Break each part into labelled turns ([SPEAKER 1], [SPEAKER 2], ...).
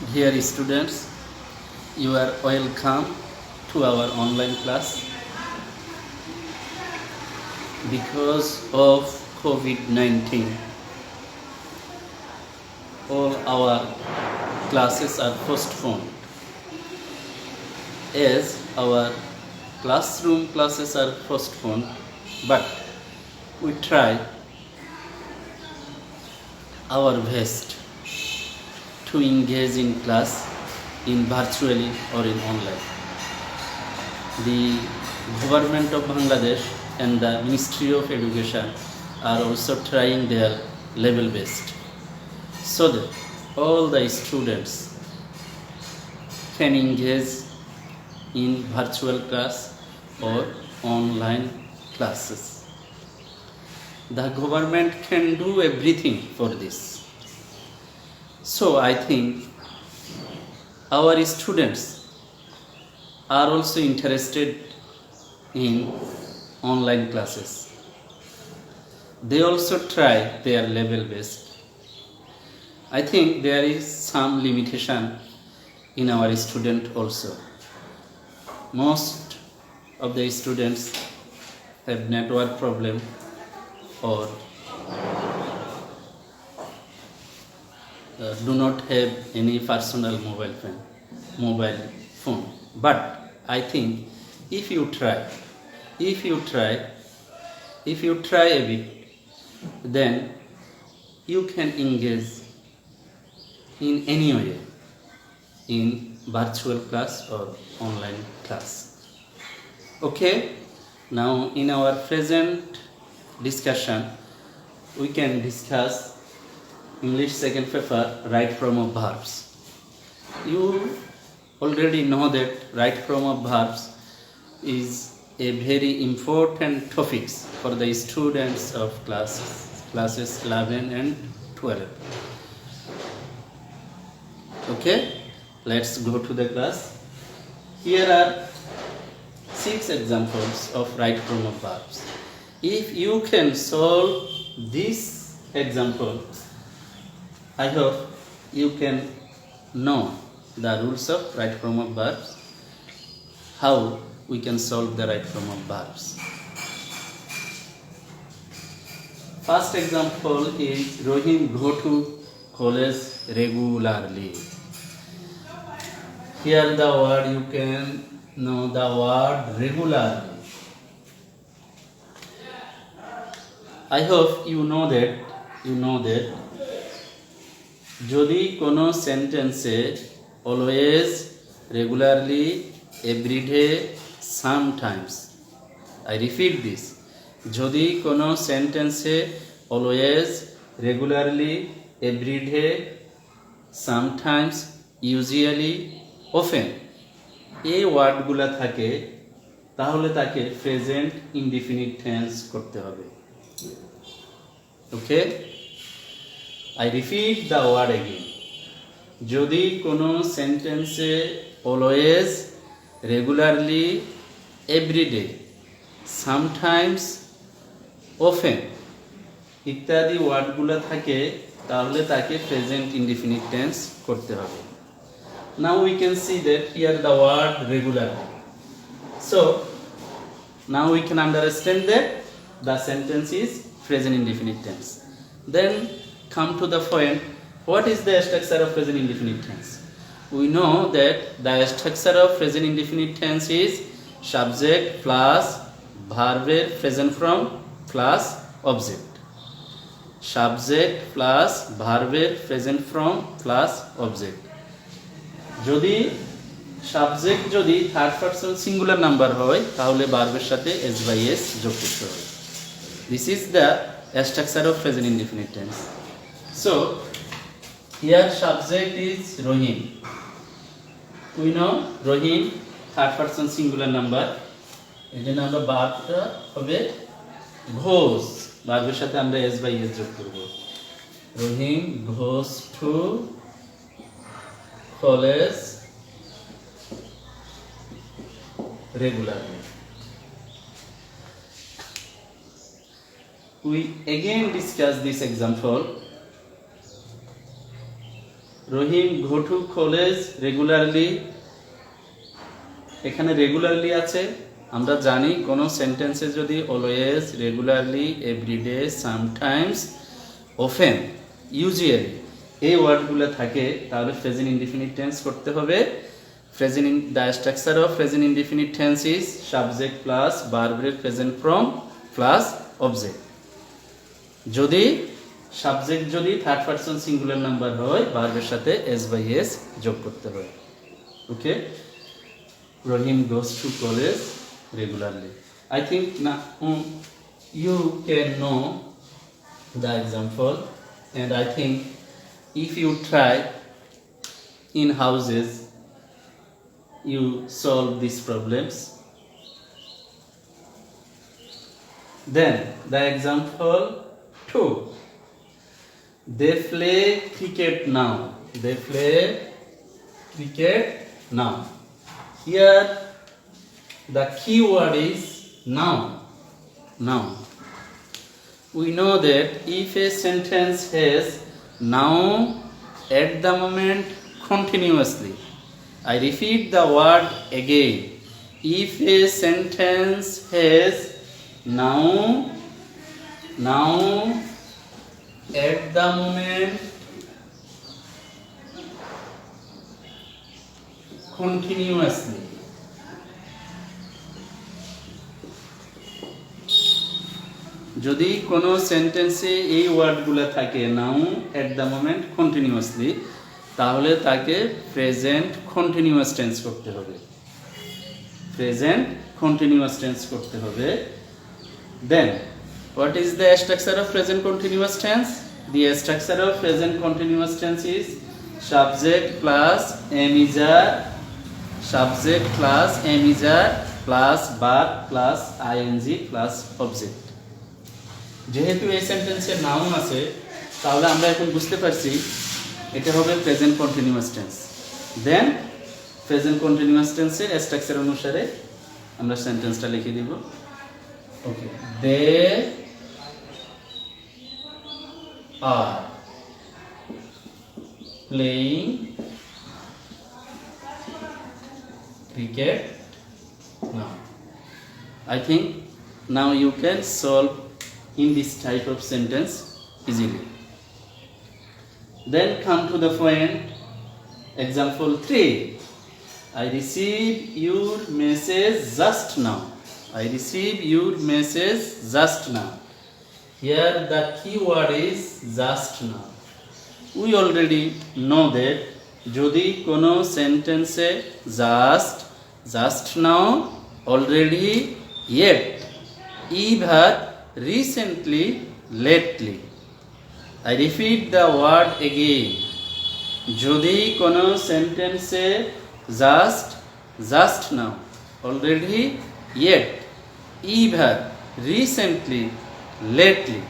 [SPEAKER 1] Dear students, you are welcome to our online class. Because of COVID-19, all our classes are postponed. As our classroom classes are postponed, but we try our best to engage in class in virtually or in online. The government of Bangladesh and the Ministry of Education are also trying their level best so that all the students can engage in virtual class or online classes. The government can do everything for this. So I think our students are also interested in online classes. They also try their level best. I think there is some limitation in our student also. Most of the students have network problem or do not have any personal mobile phone. But I think if you try a bit, then you can engage in any way in virtual class or online class. Okay, now in our present discussion, we can discuss English second paper, right form of verbs. You already know that right form of verbs is a very important topic for the students of classes 11 and 12. Okay, let's go to the class. Here are 6 examples of right form of verbs. If you can solve this example, I hope you can know the rules of right form of verbs, how we can solve the right form of verbs. First example is Rohim go to college regularly. Here the word you can know the word regularly. I hope you know that যদি কোনো সেন্টেন্সে always, regularly, everyday, sometimes, I repeat this, যদি কোনো সেন্টেন্সে always, regularly, everyday, sometimes, usually, often এই ওয়ার্ডগুলো থাকে তাহলে তাকে প্রেজেন্ট ইনডিফিনিট টেন্স করতে হবে। ওকে, I repeat the word again. যদি কোনো সেন্টেন্সে always, regularly, everyday, sometimes, often ইত্যাদি ওয়ার্ডগুলো থাকে তাহলে তাকে প্রেজেন্ট ইনডিফিনিট টেন্স করতে হবে। Now we can see that here the word regularly. So now we can understand that the sentence is present indefinite tense. Then come to the point, what is the structure of present indefinite tense? We know that the structure of present indefinite tense is subject plus verb present form plus object. Subject plus verb present form plus object. যদি subject যদি third person singular number হয় তাহলে ভার্বের সাথে s by es যোগ করতে হবে। This is the structure of present indefinite tense. So here subject is Rohim. We know Rohim third person singular number. এই জন্য আমরা ভার্বটা হবে goes, ভার্বের সাথে আমরা s বাই s যোগ করব। Rohim goes to college regularly. We again discuss this example. Rahim go to college regularly, এখানে রেগুলারলি আছে। আমরা জানি কোনো সেন্টেন্সে যদি always, regularly, everyday, sometimes, often, usually এই ওয়ার্ডগুলো থাকে তাহলে প্রেজেন্ট ইনডিফিনিট টেন্স করতে হবে। Present in the structure of present indefinite tense is subject plus ভার্বের প্রেজেন্ট ফর্ম প্লাস অবজেক্ট। যদি সাবজেক্ট যদি থার্ড পারসন সিঙ্গুলার নাম্বার হয় ভার্বের সাথে এস বাই এস যোগ করতে হয়। Okay, Rahim goes to college regularly. I think now you can know the example, and I think if you try in houses you solve these problems. Then the example 2, they play cricket now. They play cricket now. Here the key word is now. Now. We know that if a sentence has now at the moment continuously, I repeat the word again. If a sentence has now at the moment continuously, যদি কোনো সেন্টেন্সে এই ওয়ার্ডগুলো থাকে নাও at the moment continuously, তাহলে তাকে present continuous tense করতে হবে। প্রেজেন্ট কন্টিনিউয়াস টেন্স করতে হবে। Then what is the structure of present continuous tense? The structure of present continuous tense is subject plus am is are, subject plus am is are plus verb plus ING plus object. যেহেতু এই সেন্টেন্সে noun আছে তাহলে আমরা এখন বুঝতে পারছি এটা হবে present continuous tense. Then present continuous টেন্সের স্ট্রাকচার অনুসারে আমরা সেন্টেন্সটা লিখে দিব। Okay, they are playing cricket now. I think now you can solve in this type of sentence easily. Then come to the point, example 3. I received your message just now. I received your message just now. Here the key word is just now. We already know that যদি কোনো সেন্টেন্সে just now, already, yet, ever, recently, lately, I repeat the word again. যদি কোনো সেন্টেন্সে just now, already, yet, ever, recently, lately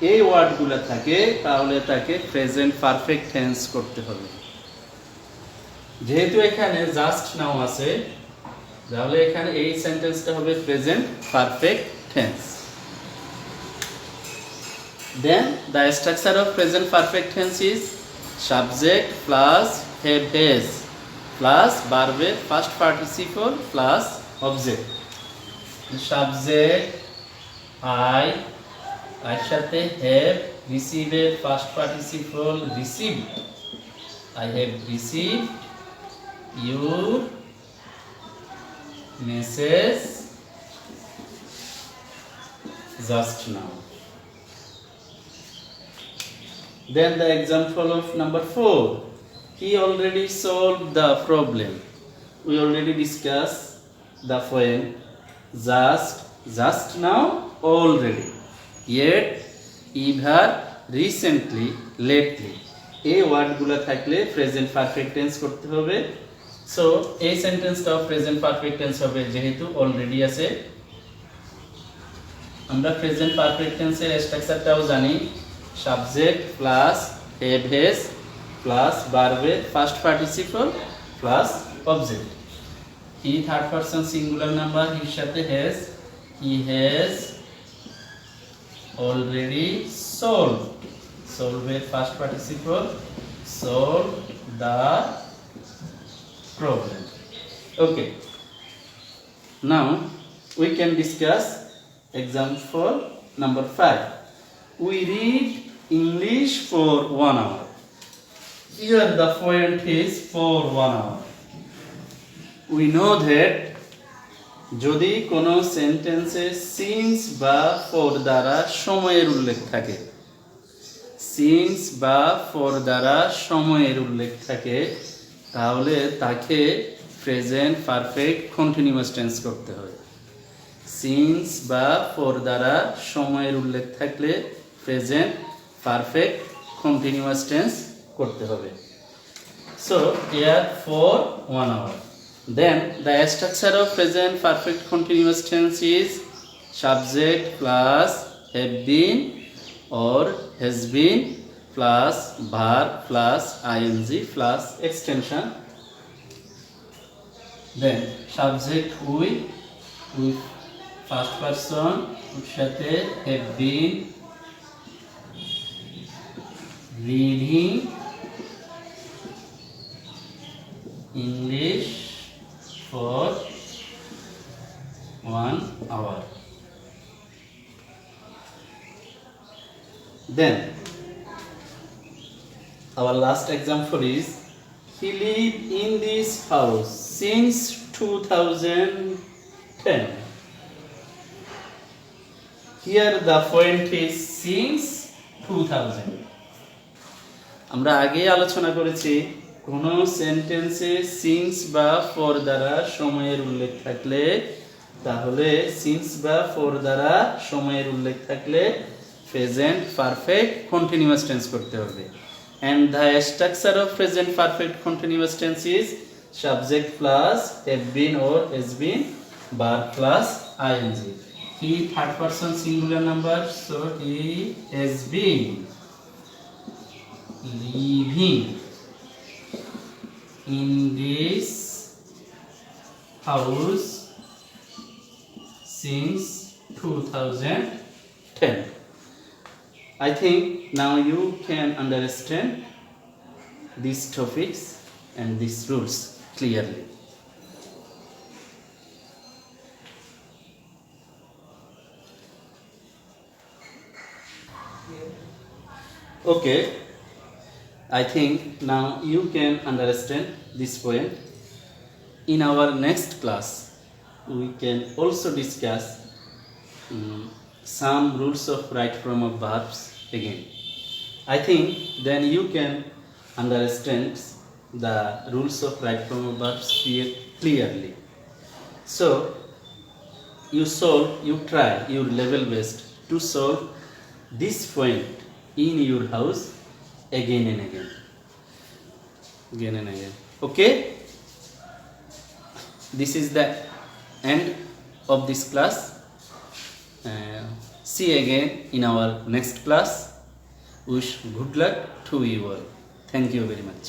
[SPEAKER 1] এই ওয়ার্ডগুলো থাকে তাহলে তাকে প্রেজেন্ট পারফেক্ট টেন্স করতে হবে। যেহেতু এখানে জাস্ট নাও আছে তাহলে এখানে এই সেন্টেন্সটা হবে present perfect tense. Then the structure of present perfect tense is subject plus have has plus ভার্বের first participle plus object. Subject I, এর সাথে হ্যাভ, রিসিভের first participle received, I have received your message just now. Then the example of number 4, he already solved the problem. We already discussed the poem just now, already, yet, either, recently, lately এই ওয়ার্ডগুলো থাকলে present perfect tense করতে হবে। So এই সেন্টেন্সটাও present perfect tense হবে যেহেতু already আছে। আমরা প্রেজেন্ট পারফেক্ট টেন্সের স্ট্রাকচারটাও জানি, subject plus have has plus ভার্বের first participle plus object. He third person singular number, হির সাথে has, he has already sold, solve first participle, sold the problem. Okay. Now we can discuss example number 5. We read English for 1 hour. Here the point is for 1 hour. We know that যদি কোনো সেন্টেন্সে since বা for দ্বারা সময়ের উল্লেখ থাকে, since বা for দ্বারা সময়ের উল্লেখ থাকে, তাহলে তাকে প্রেজেন্ট পারফেক্ট কন্টিনিউয়াস টেন্স করতে হয়। সিন্স বা ফর দ্বারা সময়ের উল্লেখ থাকলে প্রেজেন্ট পারফেক্ট কন্টিনিউয়াস টেন্স করতে হবে। So here for 1 hour. Then the structure of present perfect continuous tense is subject plus have been or has been plus verb plus ing plus extension. Then subject with first person সাথে have been reading English for 1 hour. Then our last example is he lived in this house since 2010. Here the point is since 2000. আমরা আগে আলোচনা করেছি কোনো সেন্টেন্সে since বা for দ্বারা সময়ের উল্লেখ থাকলে, তাহলে সিন্স বা ফর দ্বারা সময়ের উল্লেখ থাকলে প্রেজেন্ট পারফেক্ট কন্টিনিউয়াস টেন্স করতে হবে। And the structure of present perfect continuous tense is subject plus have been or has been verb plus ING. He third person singular number, so he has been living in this house since 2010. I think now you can understand these topics and these rules clearly. Okay, I think now you can understand this point. In our next class, we can also discuss some rules of right form of verbs again. I think then you can understand the rules of right form of verbs clearly. So you try your level best to solve this point in your house again and again. Okay, this is the end of this class. See you again in our next class. Wish good luck to you all. Thank you very much.